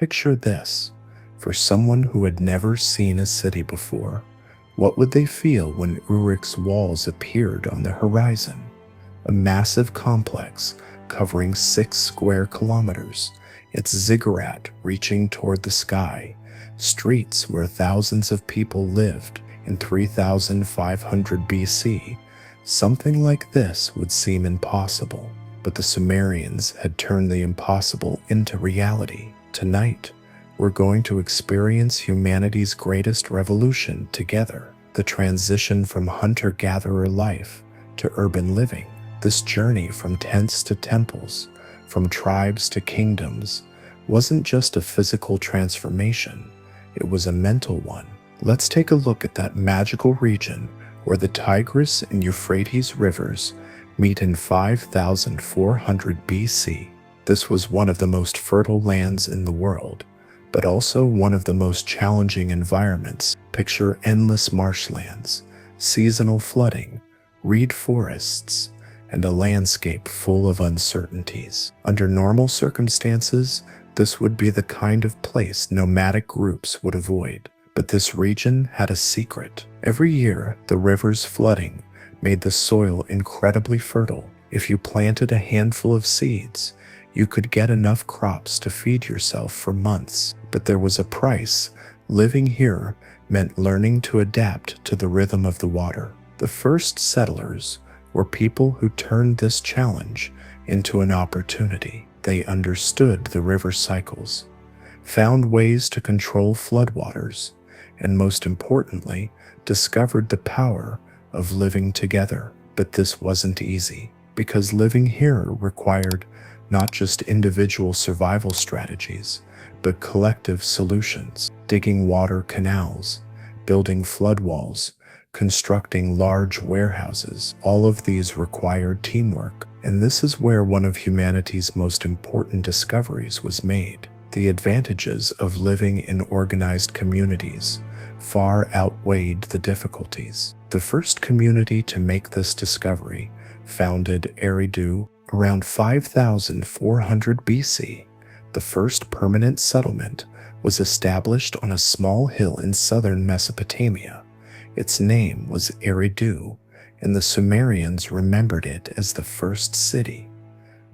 Picture this. For someone who had never seen a city before, what would they feel when Uruk's walls appeared on the horizon? A massive complex covering 6 square kilometers, its ziggurat reaching toward the sky, streets where thousands of people lived in 3500 BC. Something like this would seem impossible, but the Sumerians had turned the impossible into reality. Tonight, we're going to experience humanity's greatest revolution together, the transition from hunter-gatherer life to urban living. This journey from tents to temples, from tribes to kingdoms, wasn't just a physical transformation, it was a mental one. Let's take a look at that magical region where the Tigris and Euphrates rivers meet in 5400 BC. This was one of the most fertile lands in the world, but also one of the most challenging environments. Picture endless marshlands, seasonal flooding, reed forests, and a landscape full of uncertainties. Under normal circumstances, this would be the kind of place nomadic groups would avoid. But this region had a secret. Every year, the river's flooding made the soil incredibly fertile. If you planted a handful of seeds, you could get enough crops to feed yourself for months. But there was a price. Living here meant learning to adapt to the rhythm of the water. The first settlers were people who turned this challenge into an opportunity. They understood the river cycles, found ways to control floodwaters, and most importantly, discovered the power of living together. But this wasn't easy, because living here required not just individual survival strategies, but collective solutions. Digging water canals, building flood walls, constructing large warehouses. All of these required teamwork, and this is where one of humanity's most important discoveries was made. The advantages of living in organized communities far outweighed the difficulties. The first community to make this discovery, founded Eridu around 5400 BC, the first permanent settlement was established on a small hill in southern Mesopotamia. Its name was Eridu, and the Sumerians remembered it as the first city.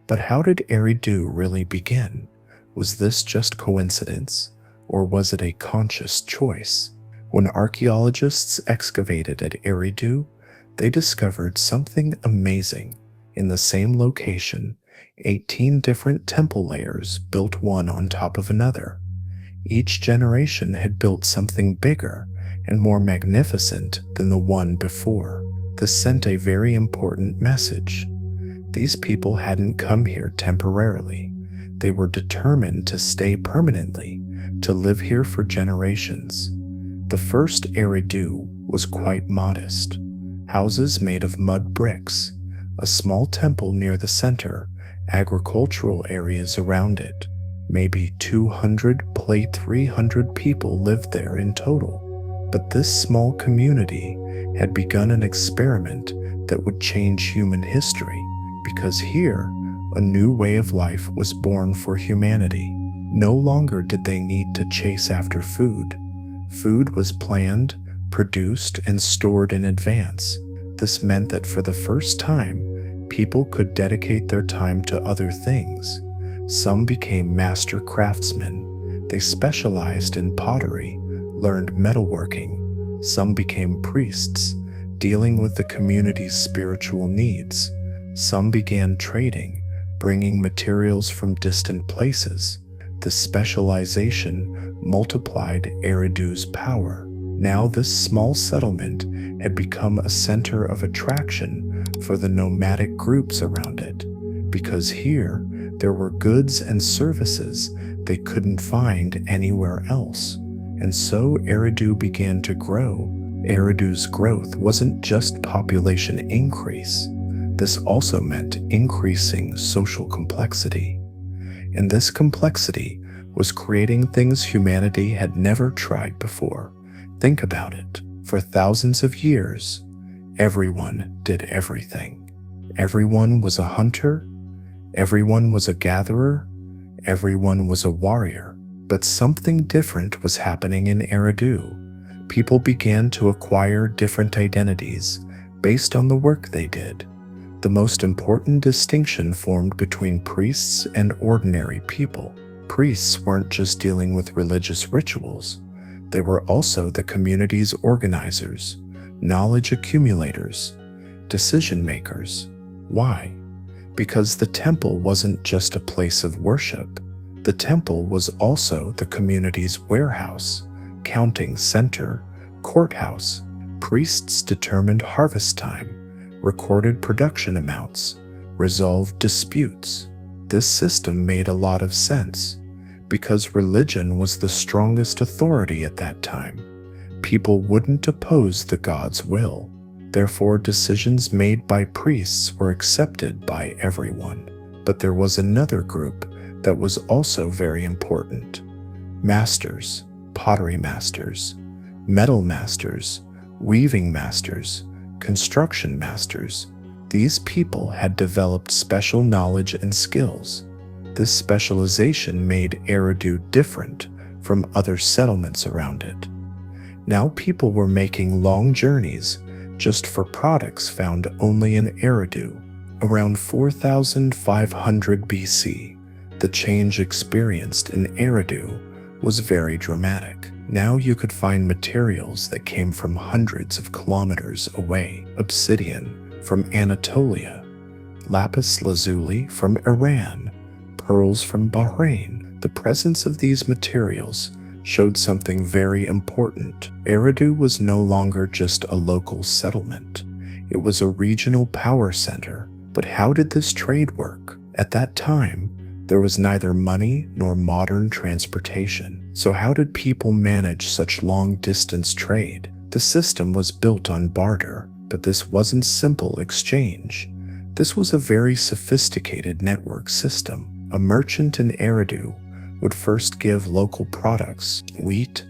But how did Eridu really begin? Was this just coincidence, or was it a conscious choice? When archaeologists excavated at Eridu, they discovered something amazing. In the same location, 18 different temple layers built one on top of another. Each generation had built something bigger and more magnificent than the one before. This sent a very important message. These people hadn't come here temporarily. They were determined to stay permanently, to live here for generations. The first Eridu was quite modest. Houses made of mud bricks, a small temple near the center, agricultural areas around it. Maybe 200 to 300 people lived there in total. But this small community had begun an experiment that would change human history, because here, a new way of life was born for humanity. No longer did they need to chase after food. Food was planned, produced, and stored in advance. This meant that for the first time, people could dedicate their time to other things. Some became master craftsmen. They specialized in pottery, learned metalworking. Some became priests, dealing with the community's spiritual needs. Some began trading, bringing materials from distant places. This specialization multiplied Eridu's power. Now this small settlement had become a center of attraction for the nomadic groups around it, because here there were goods and services they couldn't find anywhere else. And so Eridu began to grow. Eridu's growth wasn't just population increase. This also meant increasing social complexity. And this complexity was creating things humanity had never tried before. Think about it. For thousands of years, everyone did everything. Everyone was a hunter. Everyone was a gatherer. Everyone was a warrior. But something different was happening in Eridu. People began to acquire different identities based on the work they did. The most important distinction formed between priests and ordinary people. Priests weren't just dealing with religious rituals, they were also the community's organizers, knowledge accumulators, decision makers. Why? Because the temple wasn't just a place of worship. The temple was also the community's warehouse, counting center, courthouse. Priests determined harvest time, recorded production amounts, resolved disputes. This system made a lot of sense because religion was the strongest authority at that time. People wouldn't oppose the god's will. Therefore, decisions made by priests were accepted by everyone. But there was another group that was also very important. Masters, pottery masters, metal masters, weaving masters, construction masters. These people had developed special knowledge and skills. This specialization made Eridu different from other settlements around it. Now people were making long journeys just for products found only in Eridu. Around 4500 BC, the change experienced in Eridu was very dramatic. Now you could find materials that came from hundreds of kilometers away. Obsidian from Anatolia, lapis lazuli from Iran, pearls from Bahrain. The presence of these materials showed something very important. Eridu was no longer just a local settlement. It was a regional power center. But how did this trade work? At that time, there was neither money nor modern transportation. So how did people manage such long-distance trade? The system was built on barter, but this wasn't simple exchange. This was a very sophisticated network system. A merchant in Eridu would first give local products, wheat,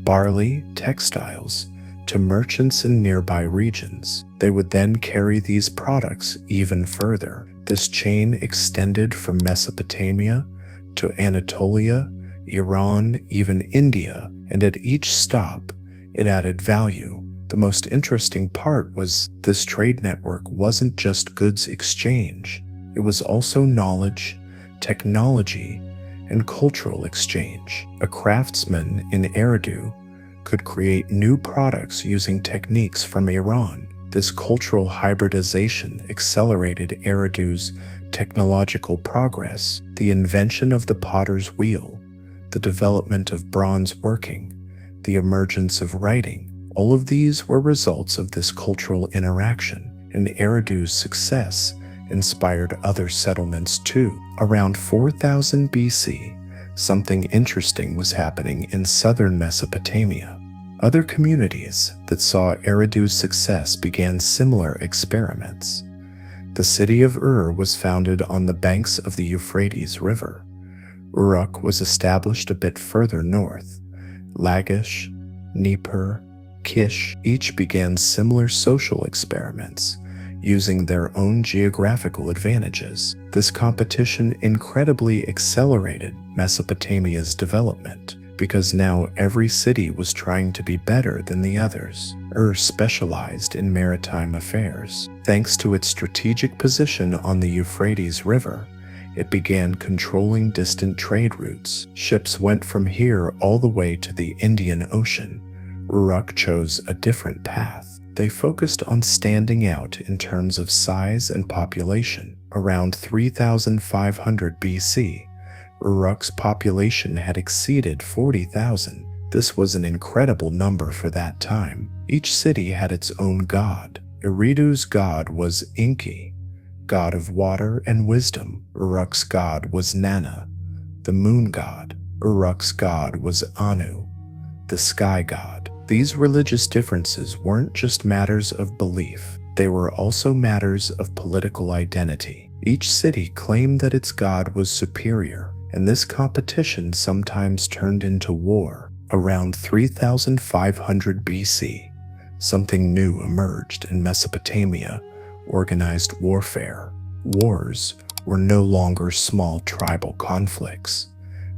barley, textiles, to merchants in nearby regions. They would then carry these products even further. This chain extended from Mesopotamia to Anatolia, Iran, even India, and at each stop, it added value. The most interesting part was this trade network wasn't just goods exchange. It was also knowledge, technology, and cultural exchange. A craftsman in Eridu could create new products using techniques from Iran. This cultural hybridization accelerated Eridu's technological progress. The invention of the potter's wheel, the development of bronze working, the emergence of writing, all of these were results of this cultural interaction, and Eridu's success inspired other settlements too. Around 4000 BC, something interesting was happening in southern Mesopotamia. Other communities that saw Eridu's success began similar experiments. The city of Ur was founded on the banks of the Euphrates River. Uruk was established a bit further north. Lachish, Nippur, Kish each began similar social experiments, using their own geographical advantages. This competition incredibly accelerated Mesopotamia's development, because now every city was trying to be better than the others. Ur specialized in maritime affairs. Thanks to its strategic position on the Euphrates River, it began controlling distant trade routes. Ships went from here all the way to the Indian Ocean. Uruk chose a different path. They focused on standing out in terms of size and population. Around 3500 BC, Uruk's population had exceeded 40,000. This was an incredible number for that time. Each city had its own god. Eridu's god was Enki, god of water and wisdom. Uruk's god was Nana, the moon god. Uruk's god was Anu, the sky god. These religious differences weren't just matters of belief, they were also matters of political identity. Each city claimed that its god was superior, and this competition sometimes turned into war. Around 3500 BC, something new emerged in Mesopotamia: organized warfare. Wars were no longer small tribal conflicts.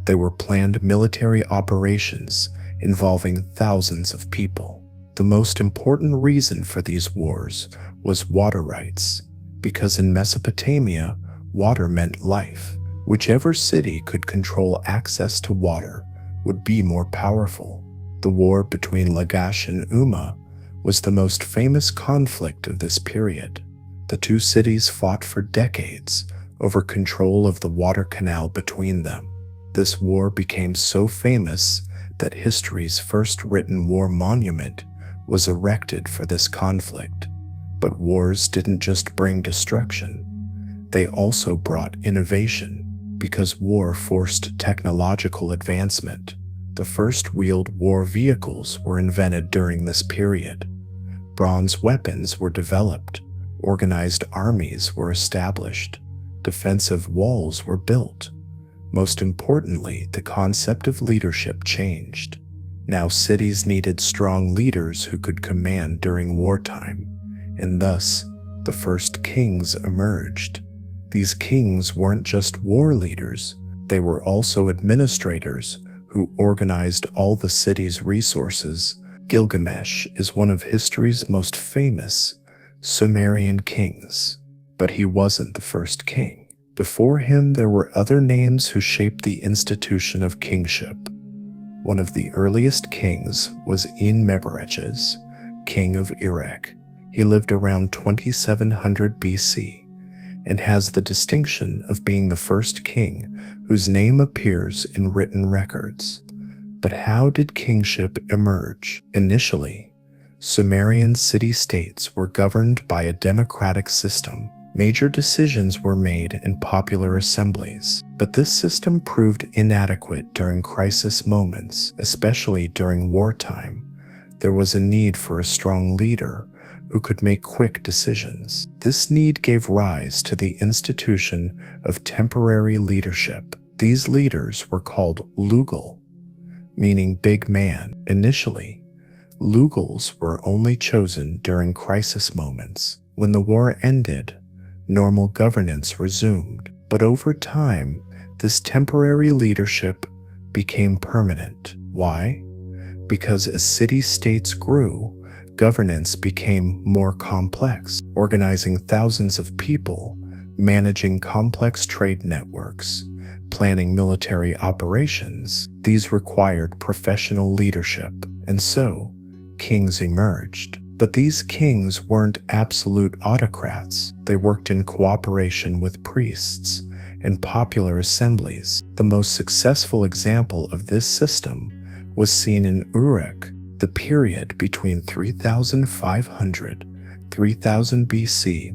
They were planned military operations involving thousands of people. The most important reason for these wars was water rights, because in Mesopotamia, water meant life. Whichever city could control access to water would be more powerful. The war between Lagash and Umma was the most famous conflict of this period. The two cities fought for decades over control of the water canal between them. This war became so famous that history's first written war monument was erected for this conflict. But wars didn't just bring destruction. They also brought innovation, because war forced technological advancement. The first wheeled war vehicles were invented during this period. Bronze weapons were developed. Organized armies were established. Defensive walls were built. Most importantly, the concept of leadership changed. Now cities needed strong leaders who could command during wartime, and thus the first kings emerged. These kings weren't just war leaders, they were also administrators who organized all the city's resources. Gilgamesh is one of history's most famous Sumerian kings, but he wasn't the first king. Before him, there were other names who shaped the institution of kingship. One of the earliest kings was En-Mebereches, king of Uruk. He lived around 2700 BC and has the distinction of being the first king whose name appears in written records. But how did kingship emerge? Initially, Sumerian city-states were governed by a democratic system. Major decisions were made in popular assemblies, but this system proved inadequate during crisis moments, especially during wartime. There was a need for a strong leader who could make quick decisions. This need gave rise to the institution of temporary leadership. These leaders were called Lugal, meaning big man. Initially, Lugals were only chosen during crisis moments. When the war ended, normal governance resumed. But over time, this temporary leadership became permanent. Why? Because as city-states grew, governance became more complex, organizing thousands of people, managing complex trade networks, planning military operations. These required professional leadership, and so kings emerged. But these kings weren't absolute autocrats. They worked in cooperation with priests and popular assemblies. The most successful example of this system was seen in Uruk, the period between 3500–3000 BC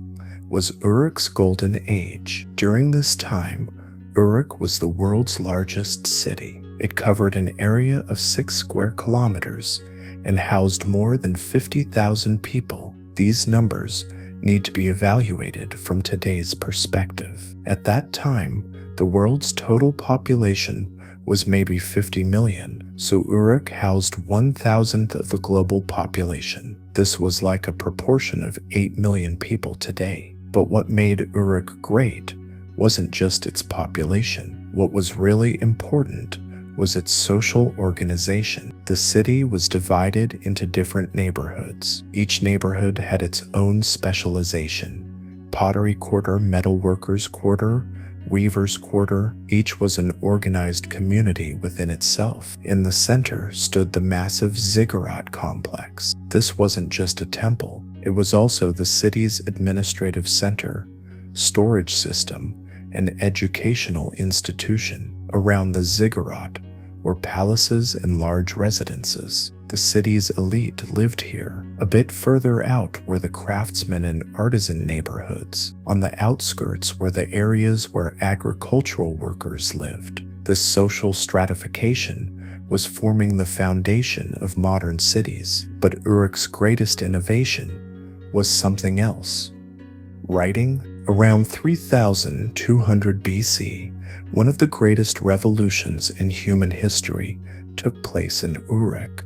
was Uruk's golden age. During this time, Uruk was the world's largest city. It covered an area of 6 square kilometers and housed more than 50,000 people. These numbers need to be evaluated from today's perspective. At that time, the world's total population was maybe 50 million, so Uruk housed 1,000th of the global population. This was like a proportion of 8 million people today. But what made Uruk great wasn't just its population. What was really important was its social organization. The city was divided into different neighborhoods. Each neighborhood had its own specialization. Pottery quarter, metalworkers quarter, weavers quarter. Each was an organized community within itself. In the center stood the massive ziggurat complex. This wasn't just a temple. It was also the city's administrative center, storage system, and educational institution. Around the ziggurat were palaces and large residences. The city's elite lived here. A bit further out were the craftsmen and artisan neighborhoods. On the outskirts were the areas where agricultural workers lived. This social stratification was forming the foundation of modern cities. But Uruk's greatest innovation was something else: writing. Around 3200 BC, one of the greatest revolutions in human history took place in Uruk,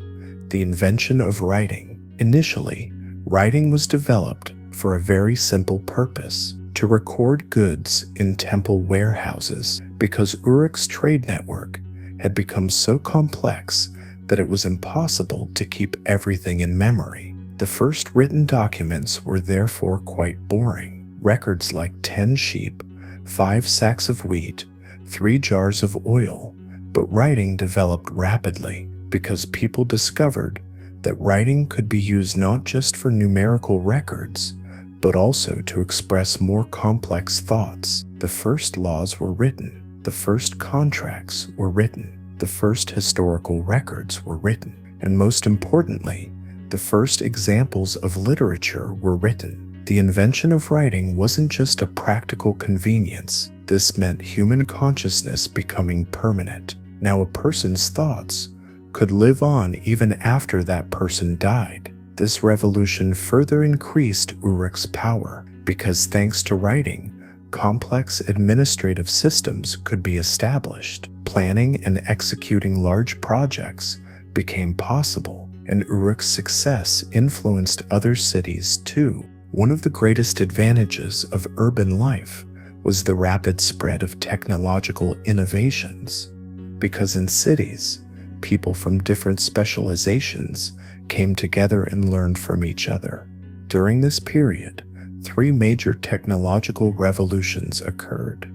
the invention of writing. Initially, writing was developed for a very simple purpose: to record goods in temple warehouses. Because Uruk's trade network had become so complex that it was impossible to keep everything in memory. The first written documents were therefore quite boring. Records like 10 sheep, 5 sacks of wheat, 3 jars of oil. But writing developed rapidly because people discovered that writing could be used not just for numerical records, but also to express more complex thoughts. The first laws were written, the first contracts were written, the first historical records were written, and most importantly, the first examples of literature were written. The invention of writing wasn't just a practical convenience. This meant human consciousness becoming permanent. Now a person's thoughts could live on even after that person died. This revolution further increased Uruk's power because thanks to writing, complex administrative systems could be established. Planning and executing large projects became possible, and Uruk's success influenced other cities too. One of the greatest advantages of urban life was the rapid spread of technological innovations. Because in cities, people from different specializations came together and learned from each other. During this period, 3 major technological revolutions occurred.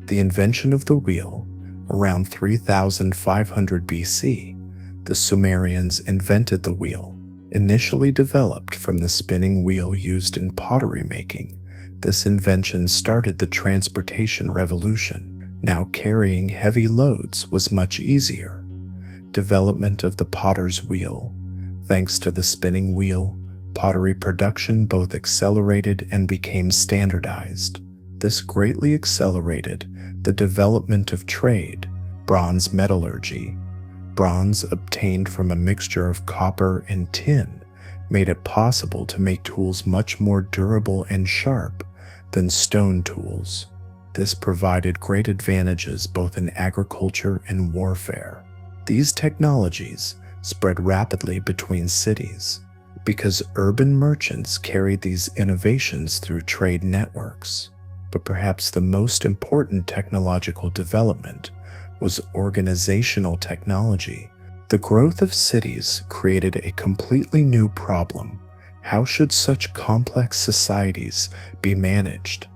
The invention of the wheel, around 3500 BC, the Sumerians invented the wheel. Initially developed from the spinning wheel used in pottery making, this invention started the transportation revolution. Now carrying heavy loads was much easier. Development of the potter's wheel. Thanks to the spinning wheel, pottery production both accelerated and became standardized. This greatly accelerated the development of trade. Bronze metallurgy. Bronze obtained from a mixture of copper and tin made it possible to make tools much more durable and sharp than stone tools. This provided great advantages both in agriculture and warfare. These technologies spread rapidly between cities because urban merchants carried these innovations through trade networks. But perhaps the most important technological development was organizational technology. The growth of cities created a completely new problem. How should such complex societies be managed?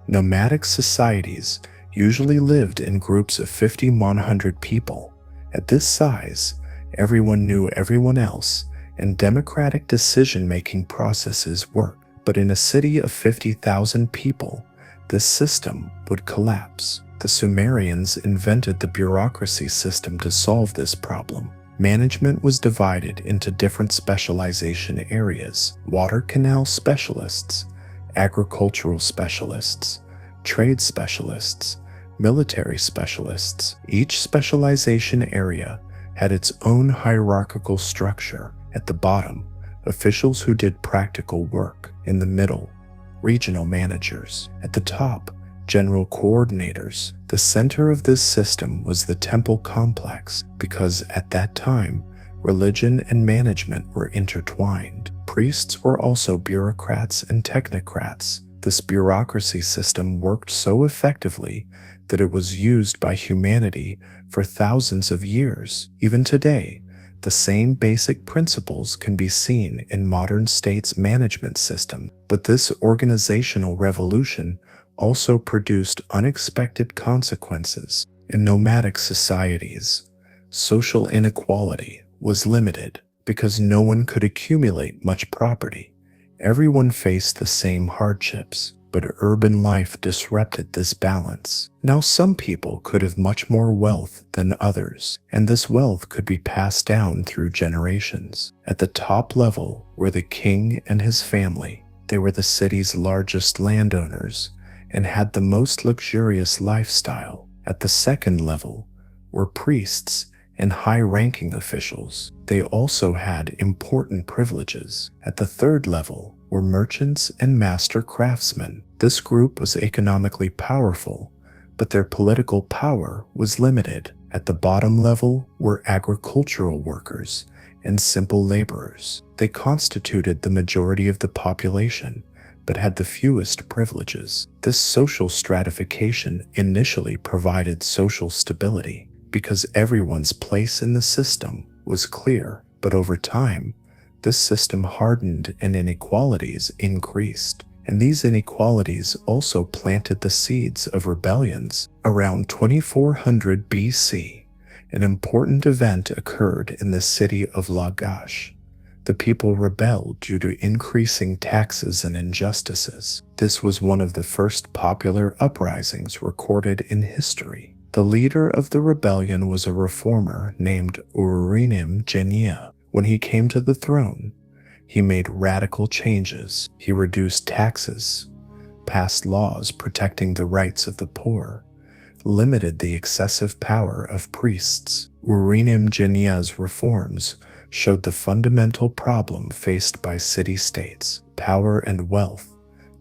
Nomadic societies usually lived in groups of 50 to 100 people. At this size, everyone knew everyone else, and democratic decision-making processes worked. But in a city of 50,000 people, this system would collapse. The Sumerians invented the bureaucracy system to solve this problem. Management was divided into different specialization areas: water canal specialists, agricultural specialists, trade specialists, military specialists. Each specialization area had its own hierarchical structure. At the bottom, officials who did practical work. In the middle, regional managers. At the top, general coordinators. The center of this system was the temple complex because at that time, religion and management were intertwined. Priests were also bureaucrats and technocrats. This bureaucracy system worked so effectively that it was used by humanity for thousands of years. Even today, the same basic principles can be seen in modern states' management system. But this organizational revolution also produced unexpected consequences. In nomadic societies, social inequality was limited because no one could accumulate much property. Everyone faced the same hardships, but urban life disrupted this balance. Now some people could have much more wealth than others, and this wealth could be passed down through generations. At the top level were the king and his family. They were the city's largest landowners and had the most luxurious lifestyle. At the second level were priests and high-ranking officials. They also had important privileges. At the third level were merchants and master craftsmen. This group was economically powerful, but their political power was limited. At the bottom level were agricultural workers and simple laborers. They constituted the majority of the population, but had the fewest privileges. This social stratification initially provided social stability because everyone's place in the system was clear. But over time, this system hardened and inequalities increased. And these inequalities also planted the seeds of rebellions. Around 2400 BC, an important event occurred in the city of Lagash. The people rebelled due to increasing taxes and injustices. This was one of the first popular uprisings recorded in history. The leader of the rebellion was a reformer named Uruk. When he came to the throne, he made radical changes. He reduced taxes, passed laws protecting the rights of the poor, limited the excessive power of priests. Uruk's reforms showed the fundamental problem faced by city-states. Power and wealth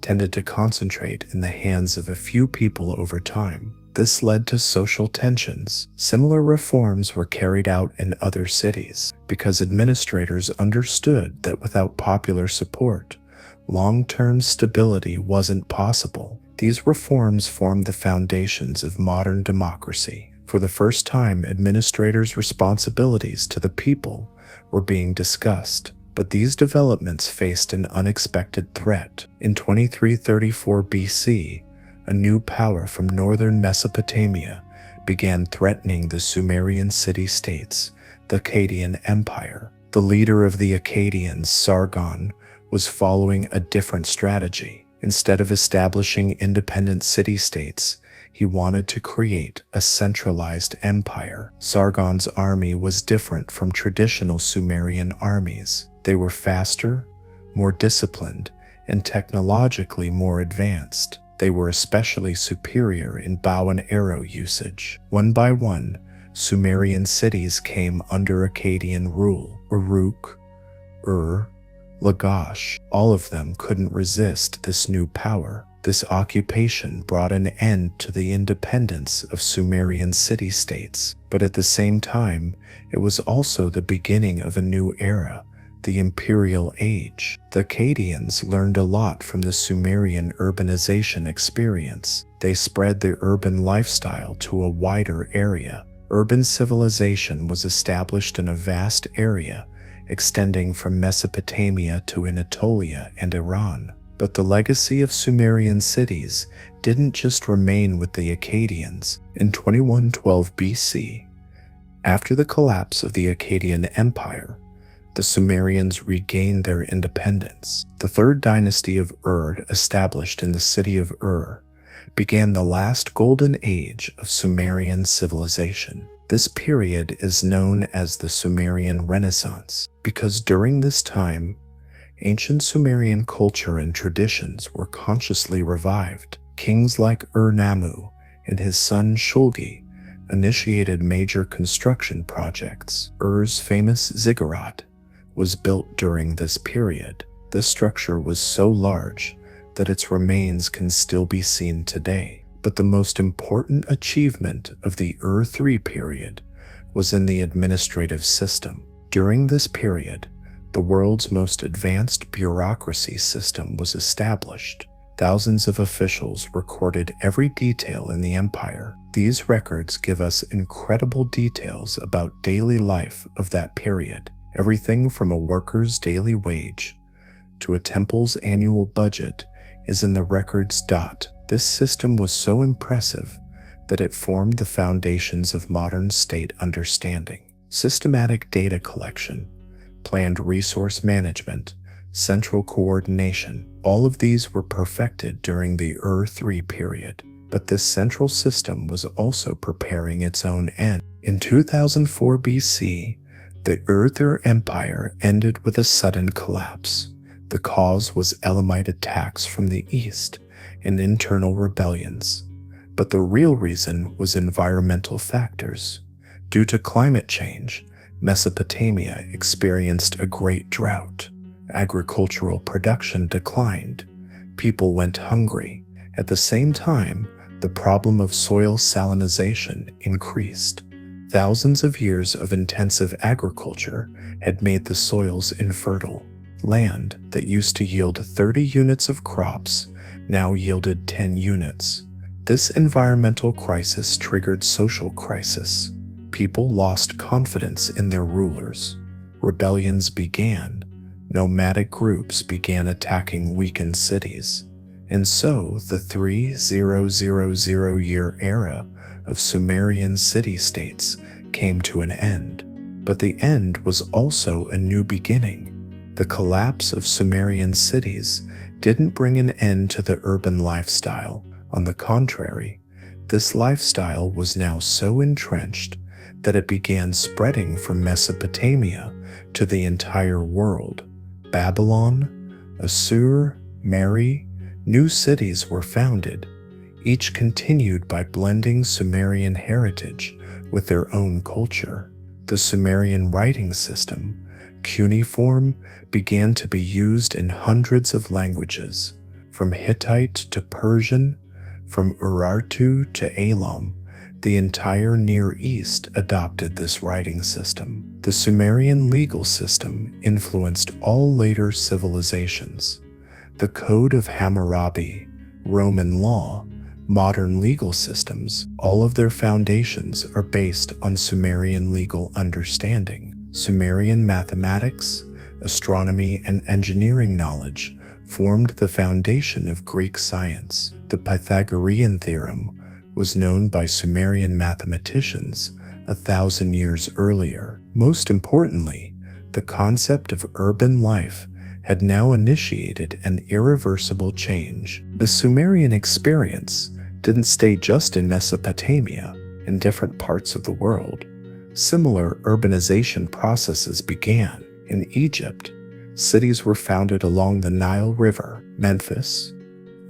tended to concentrate in the hands of a few people over time. This led to social tensions. Similar reforms were carried out in other cities because administrators understood that without popular support, long-term stability wasn't possible. These reforms formed the foundations of modern democracy. For the first time, administrators' responsibilities to the people were being discussed, but these developments faced an unexpected threat. In 2334 BC, a new power from northern Mesopotamia began threatening the Sumerian city-states, the Akkadian Empire. The leader of the Akkadians, Sargon, was following a different strategy. Instead of establishing independent city-states, he wanted to create a centralized empire. Sargon's army was different from traditional Sumerian armies. They were faster, more disciplined, and technologically more advanced. They were especially superior in bow and arrow usage. One by one, Sumerian cities came under Akkadian rule. Uruk, Lagash, all of them couldn't resist this new power. This occupation brought an end to the independence of Sumerian city-states, but at the same time, it was also the beginning of a new era, the Imperial Age. The Akkadians learned a lot from the Sumerian urbanization experience. They spread the urban lifestyle to a wider area. Urban civilization was established in a vast area, extending from Mesopotamia to Anatolia and Iran. But the legacy of Sumerian cities didn't just remain with the Akkadians. In 2112 BC, after the collapse of the Akkadian Empire, the Sumerians regained their independence. The third dynasty of Ur, established in the city of Ur, began the last golden age of Sumerian civilization. This period is known as the Sumerian Renaissance because during this time, ancient Sumerian culture and traditions were consciously revived. Kings like Ur-Nammu and his son Shulgi initiated major construction projects. Ur's famous ziggurat was built during this period. This structure was so large that its remains can still be seen today. But the most important achievement of the Ur-3 period was in the administrative system. During this period, the world's most advanced bureaucracy system was established. Thousands of officials recorded every detail in the empire. These records give us incredible details about daily life of that period. Everything from a worker's daily wage to a temple's annual budget is in the records. This system was so impressive that it formed the foundations of modern state understanding. Systematic data collection, planned resource management, central coordination, all of these were perfected during the Ur-3 period. But this central system was also preparing its own end. In 2004 BC, the Ur-3 Empire ended with a sudden collapse. The cause was Elamite attacks from the east and internal rebellions. But the real reason was environmental factors. Due to climate change, Mesopotamia experienced a great drought. Agricultural production declined. People went hungry. At the same time, the problem of soil salinization increased. Thousands of years of intensive agriculture had made the soils infertile. Land that used to yield 30 units of crops now yielded 10 units. This environmental crisis triggered social crisis. People lost confidence in their rulers. Rebellions began. Nomadic groups began attacking weakened cities. And so the 3000-year era of Sumerian city-states came to an end. But the end was also a new beginning. The collapse of Sumerian cities didn't bring an end to the urban lifestyle. On the contrary, this lifestyle was now so entrenched that it began spreading from Mesopotamia to the entire world. Babylon, Assur, Meri, new cities were founded. Each continued by blending Sumerian heritage with their own culture. The Sumerian writing system, cuneiform, began to be used in hundreds of languages, from Hittite to Persian, from Urartu to Elam. The entire Near East adopted this writing system. The Sumerian legal system influenced all later civilizations. The Code of Hammurabi, Roman law, modern legal systems, all of their foundations are based on Sumerian legal understanding. Sumerian mathematics, astronomy, and engineering knowledge formed the foundation of Greek science. The Pythagorean theorem was known by Sumerian mathematicians 1,000 years earlier. Most importantly, the concept of urban life had now initiated an irreversible change. The Sumerian experience didn't stay just in Mesopotamia. In different parts of the world, similar urbanization processes began. In Egypt, cities were founded along the Nile River. Memphis,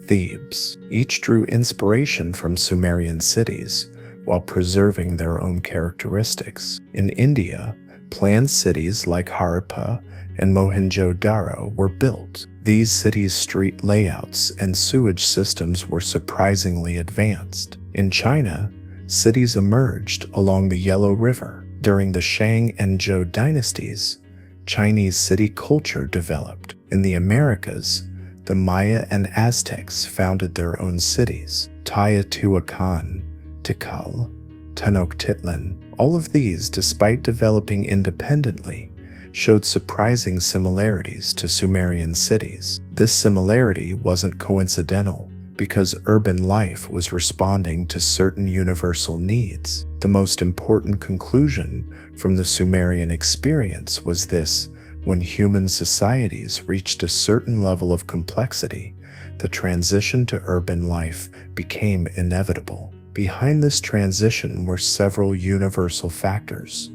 Thebes, each drew inspiration from Sumerian cities while preserving their own characteristics. In India, planned cities like Harappa and Mohenjo-daro were built. These cities' street layouts and sewage systems were surprisingly advanced. In China, cities emerged along the Yellow River. During the Shang and Zhou dynasties, Chinese city culture developed. In the Americas, the Maya and Aztecs founded their own cities. Teotihuacan, Tikal, Tenochtitlan. All of these, despite developing independently, showed surprising similarities to Sumerian cities. This similarity wasn't coincidental, because urban life was responding to certain universal needs. The most important conclusion from the Sumerian experience was this: when human societies reached a certain level of complexity, the transition to urban life became inevitable. Behind this transition were several universal factors.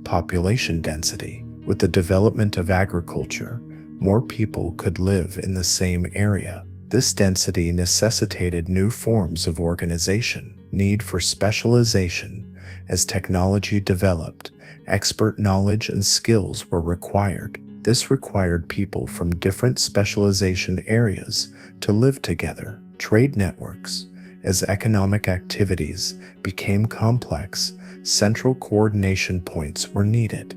Population density. With the development of agriculture, more people could live in the same area. This density necessitated new forms of organization. Need for specialization. As technology developed, expert knowledge and skills were required. This required people from different specialization areas to live together. Trade networks. As economic activities became complex, central coordination points were needed.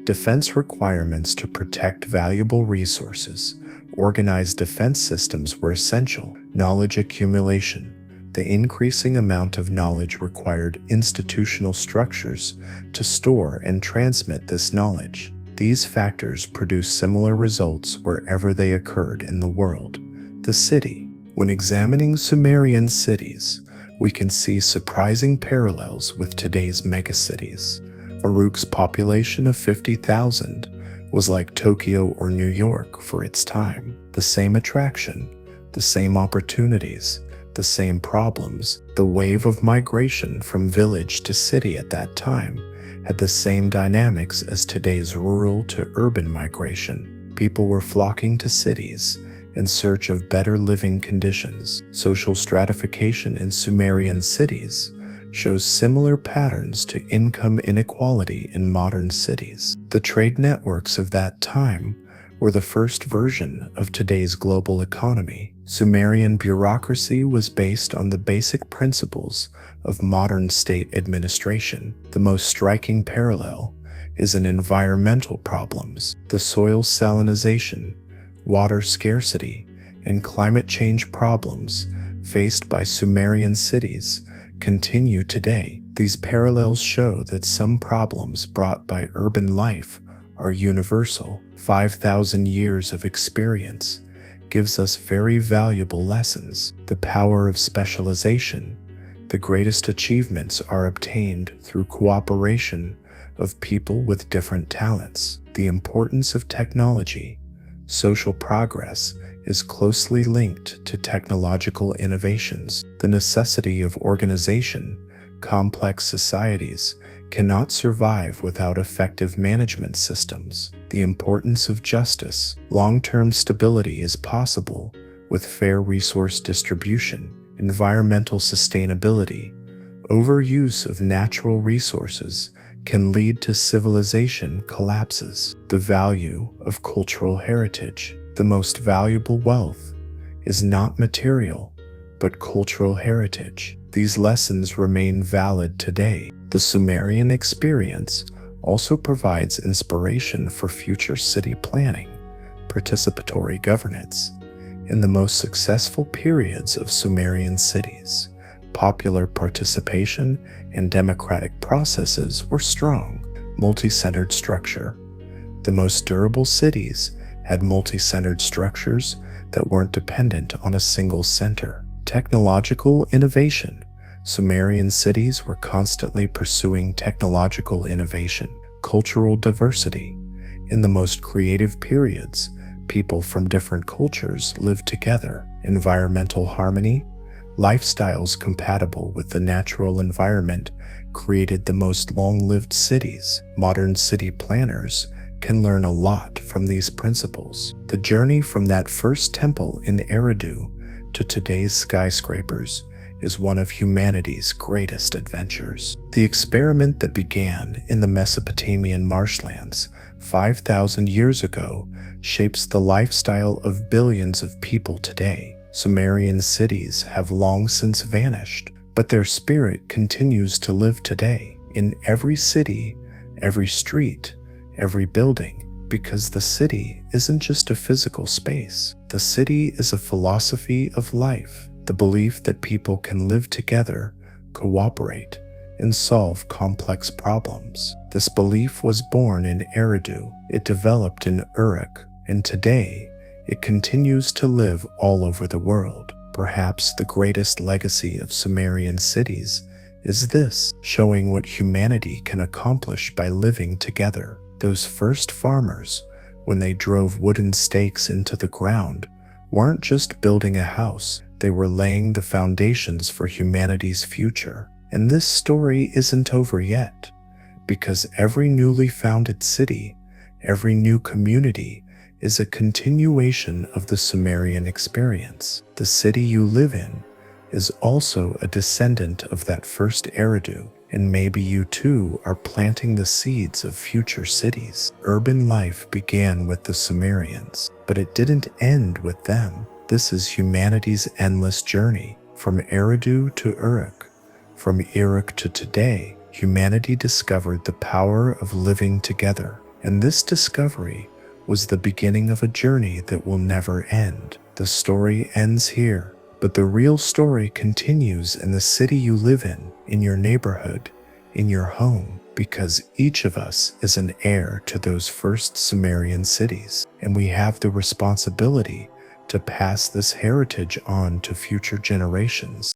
Defense requirements to protect valuable resources. Organized defense systems were essential. Knowledge accumulation. The increasing amount of knowledge required institutional structures to store and transmit this knowledge. These factors produced similar results wherever they occurred in the world. The city. When examining Sumerian cities, we can see surprising parallels with today's megacities. Uruk's population of 50,000 was like Tokyo or New York for its time. The same attraction, the same opportunities, the same problems. The wave of migration from village to city at that time had the same dynamics as today's rural to urban migration. People were flocking to cities in search of better living conditions. Social stratification in Sumerian cities shows similar patterns to income inequality in modern cities. The trade networks of that time were the first version of today's global economy. Sumerian bureaucracy was based on the basic principles of modern state administration. The most striking parallel is in environmental problems. The soil salinization, water scarcity, and climate change problems faced by Sumerian cities continue today. These parallels show that some problems brought by urban life are universal. 5,000 years of experience gives us very valuable lessons. The power of specialization. The greatest achievements are obtained through cooperation of people with different talents. The importance of technology. Social progress is closely linked to technological innovations. The necessity of organization. Complex societies cannot survive without effective management systems. The importance of justice. Long-term stability is possible with fair resource distribution. Environmental sustainability. Overuse of natural resources can lead to civilization collapses. The value of cultural heritage. The most valuable wealth is not material, but cultural heritage. These lessons remain valid today. The Sumerian experience also provides inspiration for future city planning, participatory governance. In the most successful periods of Sumerian cities, popular participation and democratic processes were strong. Multi-centered structure. The most durable cities had multi-centered structures that weren't dependent on a single center. Technological innovation. Sumerian cities were constantly pursuing technological innovation. Cultural diversity. In the most creative periods, people from different cultures lived together. Environmental harmony. Lifestyles compatible with the natural environment created the most long-lived cities. Modern city planners can learn a lot from these principles. The journey from that first temple in Eridu to today's skyscrapers is one of humanity's greatest adventures. The experiment that began in the Mesopotamian marshlands 5,000 years ago shapes the lifestyle of billions of people today. Sumerian cities have long since vanished, but their spirit continues to live today in every city, every street, every building, because the city isn't just a physical space. The city is a philosophy of life, the belief that people can live together, cooperate, and solve complex problems. This belief was born in Eridu, it developed in Uruk, and today it continues to live all over the world. Perhaps the greatest legacy of Sumerian cities is this, showing what humanity can accomplish by living together. Those first farmers, when they drove wooden stakes into the ground, weren't just building a house, they were laying the foundations for humanity's future. And this story isn't over yet, because every newly founded city, every new community, is a continuation of the Sumerian experience. The city you live in is also a descendant of that first Eridu, and maybe you too are planting the seeds of future cities. Urban life began with the Sumerians, but it didn't end with them. This is humanity's endless journey, from Eridu to Uruk. From Uruk to today, humanity discovered the power of living together, and this discovery was the beginning of a journey that will never end. The story ends here, but the real story continues in the city you live in your neighborhood, in your home, because each of us is an heir to those first Sumerian cities, and we have the responsibility to pass this heritage on to future generations.